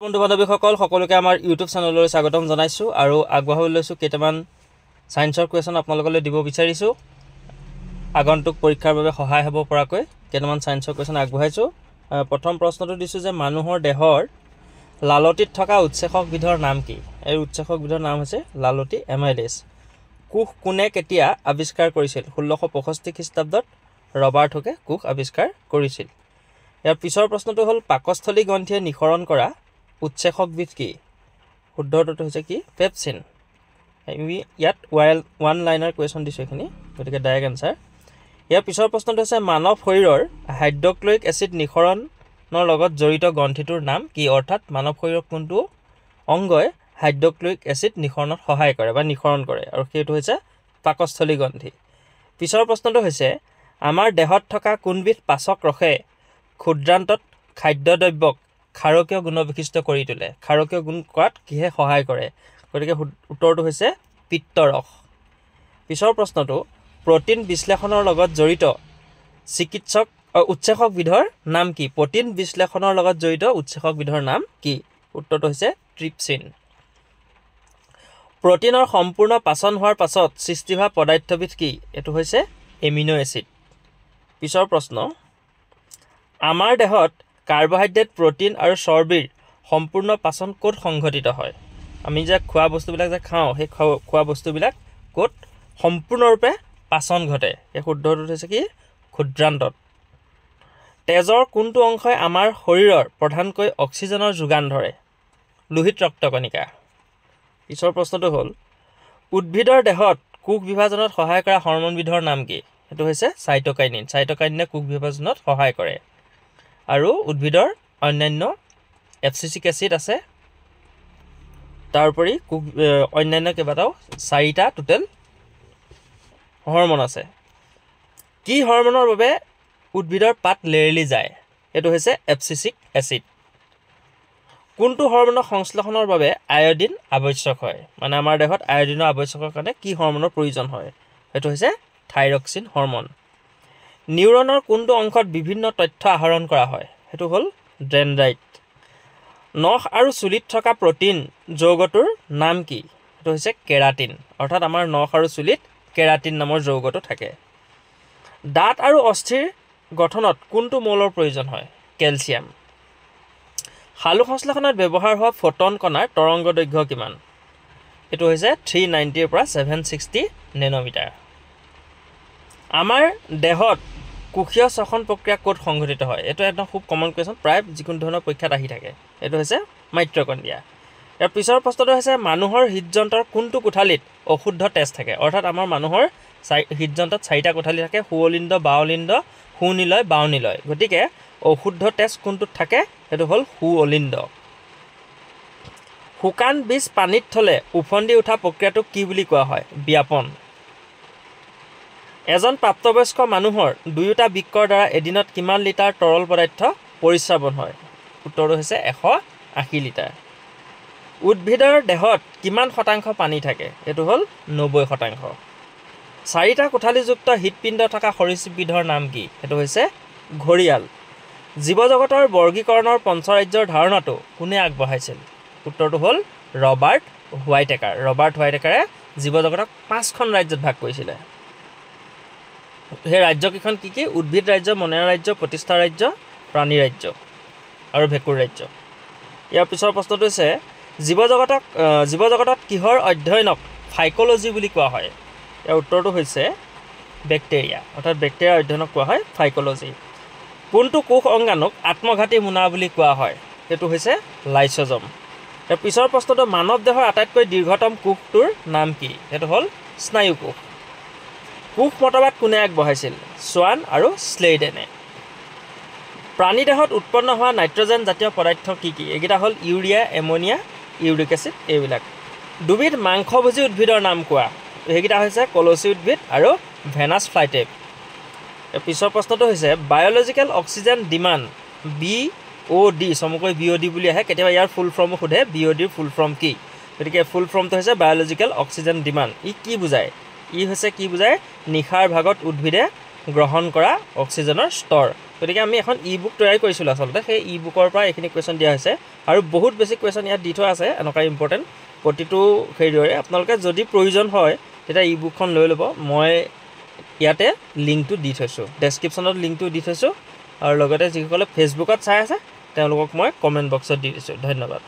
বন্ধু বান্ধৱীসকল সকলোকে আমাৰ ইউটিউব চেনেললৈ স্বাগতম জনাইছোঁ আৰু আগবঢ়াবলৈ লৈছোঁ কেইটামান সায়েন্সৰ কুৱেশ্যন আপোনালোকলৈ দিব বিচাৰিছোঁ আগন্তুক পৰীক্ষাৰ বাবে সহায় হ'ব পৰাকৈ কেইটামান সায়েন্সৰ কুৱেশ্যন আগবঢ়াইছোঁ প্ৰথম প্ৰশ্নটো দিছোঁ যে মানুহৰ দেহৰ লালটিত থকা উৎসেচক বিধৰ নাম কি এই উৎসেচক বিধৰ নাম হৈছে লালটি এমাইলেজ কোষ কোনে কেতিয়া আৱিষ্কাৰ কৰিছিল 1665 খ্ৰীষ্টাব্দত ৰবাৰ্ট হুকে কোষ আৱিষ্কাৰ কৰিছিল ইয়াৰ পিছৰ প্ৰশ্নটো হ'ল পাকস্থলী গ্ৰন্থিয়ে নিঃসৰণ কৰা উৎসেচক বিধ কি শুদ্ধ উত্তৰটো হৈছে কি পেপচিন আমি ইয়াত ওৱান লাইনাৰ কুৱেশ্যন দিছোঁ এখিনি গতিকে ডাইৰেক্ট এনসাৰ ইয়াৰ পিছৰ প্ৰশ্নটো হৈছে মানৱ শৰীৰৰ হাইড্ৰক্লৰিক এচিড নিঃসৰণৰ লগত জড়িত গ্ৰন্থিটোৰ নাম কি অৰ্থাৎ মানৱ শৰীৰৰ কোনটো অংগই হাইড্ৰক্লৰিক এচিড নিঃসৰণত সহায় কৰে বা নিঃসৰণ কৰে আৰু সেইটো হৈছে পাকস্থলী গ্ৰন্থি পিছৰ প্ৰশ্নটো হৈছে আমাৰ দেহত থকা কোনবিধ পাচক ৰসে ক্ষুদ্ৰান্তত খাদ্যদ্ৰব্যক ক্ষাৰকীয় গুণবিশিষ্ট কৰি তোলে ক্ষাৰকীয় গুণ কৰাত কিহে সহায় কৰে গতিকে উত্তৰটো হৈছে পিত্তৰস পিছৰ প্ৰশ্নটো প্ৰটিন বিশ্লেষণৰ লগত জড়িত উৎসেচক বিধৰ নাম কি প্ৰটিন বিশ্লেষণৰ লগত জড়িত উৎসেচক বিধৰ নাম কি উত্তৰটো হৈছে ট্ৰিপচিন প্ৰটিনৰ সম্পূৰ্ণ পাচন হোৱাৰ পাছত সৃষ্টি হোৱা পদাৰ্থবিধ কি এটো হৈছে এমিনো এচিড পিছৰ প্ৰশ্ন আমাৰ দেহত কাৰ্বহাইড্ৰেট প্ৰটিন আৰু চৰ্বিৰ সম্পূৰ্ণ পাচন ক'ত সংঘটিত হয় আমি যে খোৱা বস্তুবিলাক যে খাওঁ সেই খোৱা বস্তুবিলাক ক'ত সম্পূৰ্ণৰূপে পাচন ঘটে এই শুদ্ধটো হৈছে কি ক্ষুদ্ৰান্তত তেজৰ কোনটো অংশই আমাৰ শৰীৰৰ প্ৰধানকৈ অক্সিজেনৰ যোগান ধৰে লোহিত ৰক্তকণিকা পিছৰ প্ৰশ্নটো হ'ল উদ্ভিদৰ দেহত কোষ বিভাজনত সহায় কৰা হৰম'নবিধৰ নাম কি সেইটো হৈছে সাইটোকাইনিন সাইটোকাইনিনে কোষ বিভাজনত সহায় কৰে আৰু উদ্ভিদৰ অন্যান্য এফচিচিক এচিড আছে তাৰোপৰি অন্যান্য কেইবাটাও 4টা টোটেল হৰম'ন আছে কি হৰম'নৰ বাবে উদ্ভিদৰ পাত লেৰেলি যায় এটো হৈছে এফচিচিক এচিড কোনটো হৰম'নৰ সংশ্লেষণৰ বাবে আয়োডিন আৱশ্যক হয় মানে আমাৰ দেহত আয়োডিনৰ আৱশ্যকৰ কাৰণে কি হৰম'নৰ প্ৰয়োজন হয় এটো হৈছে থাইৰক্সিন হৰম'ন নিউৰনৰ কোনটো অংশত বিভিন্ন তথ্য আহৰণ কৰা হয় হেতু হ'ল ডেনড্ৰাইট নখ আৰু চুলিত থকা প্ৰটিন যৌগটোৰ নাম কি হেতু হৈছে কেৰাটিন অৰ্থাৎ আমাৰ নখ আৰু চুলিত কেৰাটিন নামৰ যৌগটো থাকে দাঁত আৰু অস্থিৰ গঠনত কোনটো মৌলৰ প্ৰয়োজন হয় কেলছিয়াম হালু সংশ্লেষণত ব্যৱহাৰ হোৱা ফটন কণাৰ তৰংগ দৈৰ্ঘ্য কিমান এটো হৈছে 390 পৰা 760 নেনোমিটাৰ আমাৰ দেহত কোষীয় শ্বসন প্ৰক্ৰিয়া ক'ত সংঘটিত হয় এটো এটা খুব কমন কোৱেশ্যন প্ৰায় যিকোনো ধৰণৰ পৰীক্ষাত আহি থাকে এটো হৈছে মাইট্ৰকন্ড্ৰিয়া ইয়াৰ পিছৰ প্ৰশ্নটো হৈছে মানুহৰ হৃদযন্ত্ৰৰ কোনটো কোঠালিত অশুদ্ধ তেজ থাকে অৰ্থাৎ আমাৰ মানুহৰ হৃদযন্ত্ৰত 4টা কোঠালি থাকে সুঅলিন্দ বাওলিন্দ সুনিলয় বাওনিলয় গতিকে অশুদ্ধ তেজ কোনটোত থাকে এটো হ'ল সুঅলিন্দ শুকান বীজ পানীত থলে উফন্দি উঠা প্ৰক্ৰিয়াটোক কি বুলি কোৱা হয় ব্যাপন এজন প্ৰাপ্তবয়স্ক মানুহৰ দুয়োটা বৃক্কৰ দ্বাৰা এদিনত কিমান লিটাৰ তৰল পদাৰ্থ পৰিস্ৰাৱন হয় উত্তৰটো হৈছে 180 লিটাৰ উদ্ভিদৰ দেহত কিমান শতাংশ পানী থাকে এটো হ'ল 90% 4টা কোঠালিযুক্ত হৃদপিণ্ড থকা সৰীসৃপবিধৰ নাম কি এটো হৈছে ঘৰিয়াল জীৱজগতৰ বৰ্গীকৰণৰ পঞ্চৰাজ্যৰ ধাৰণাটো কোনে আগবঢ়াইছিল উত্তৰটো হ'ল ৰবাৰ্ট হোৱাইটেকাৰে জীৱজগতক 5খন ৰাজ্যত ভাগ কৰিছিলে সেই ৰাজ্যকেইখন কি উদ্ভিদ ৰাজ্য মনেৰা ৰাজ্য প্ৰতিষ্ঠা ৰাজ্য প্ৰাণী ৰাজ্য আৰু ভেকুৰ ৰাজ্য ইয়াৰ পিছৰ প্ৰশ্নটো হৈছে জীৱজগতত কিহৰ অধ্যয়নক ফাইকোলজি বুলি কোৱা হয় ইয়াৰ উত্তৰটো হৈছে বেক্টেৰিয়া অৰ্থাৎ বেক্টেৰিয়াৰ অধ্যয়নক কোৱা হয় ফাইকোলজি কোনটো কোষ অংগাণুক আত্মঘাতী মোনা বুলি কোৱা হয় সেইটো হৈছে লাইসোজম ইয়াৰ পিছৰ প্ৰশ্নটো মানৱ দেহৰ আটাইতকৈ দীৰ্ঘতম কোষটোৰ নাম কি সেইটো হ'ল স্নায়ু কোষ কোষ মতবাদ কোনে আগবঢ়াইছিল সোৱান আৰু স্লেইডেনে প্ৰাণী দেহত উৎপন্ন হোৱা নাইট্ৰজেন জাতীয় পদাৰ্থ কি এইকেইটা হ'ল ইউৰিয়া এমোনিয়া ইউৰিক এচিড এইবিলাক দুবিধ মাংসভোজী উদ্ভিদৰ নাম কোৱা এইকেইটা হৈছে কলচি উদ্ভিদ আৰু ভেনাছ ফ্লাইটেপ পিছৰ প্ৰশ্নটো হৈছে বায়'লজিকেল অক্সিজেন ডিমাণ্ড BOD চমুকৈ BOD বুলি আহে কেতিয়াবা ইয়াৰ ফুল ফৰ্মো সোধে BODৰ ফুল ফৰ্ম কি গতিকে ফুল ফৰ্মটো হৈছে বায়'লজিকেল অক্সিজেন ডিমাণ্ড ই কি বুজায় নিশাৰ ভাগত উদ্ভিদে গ্ৰহণ কৰা অক্সিজেনৰ স্তৰ গতিকে আমি এখন ই বুক তৈয়াৰ কৰিছিলোঁ আচলতে সেই ই বুকৰ পৰা এইখিনি কুৱেশ্যন দিয়া হৈছে আৰু বহুত বেছি কুৱেশ্যন ইয়াত দি থোৱা আছে এনেকুৱা ইম্পৰ্টেণ্ট প্ৰতিটো সেইদৰে আপোনালোকে যদি প্ৰয়োজন হয় তেতিয়া ই বুকখন লৈ ল'ব মই ইয়াতে লিংকটো দি থৈছোঁ ডেছক্ৰিপশ্যনত লিংকটো দি থৈছোঁ আৰু লগতে যিসকলে ফেচবুকত চাই আছে তেওঁলোকক মই কমেণ্ট বক্সত দি দিছোঁ ধন্যবাদ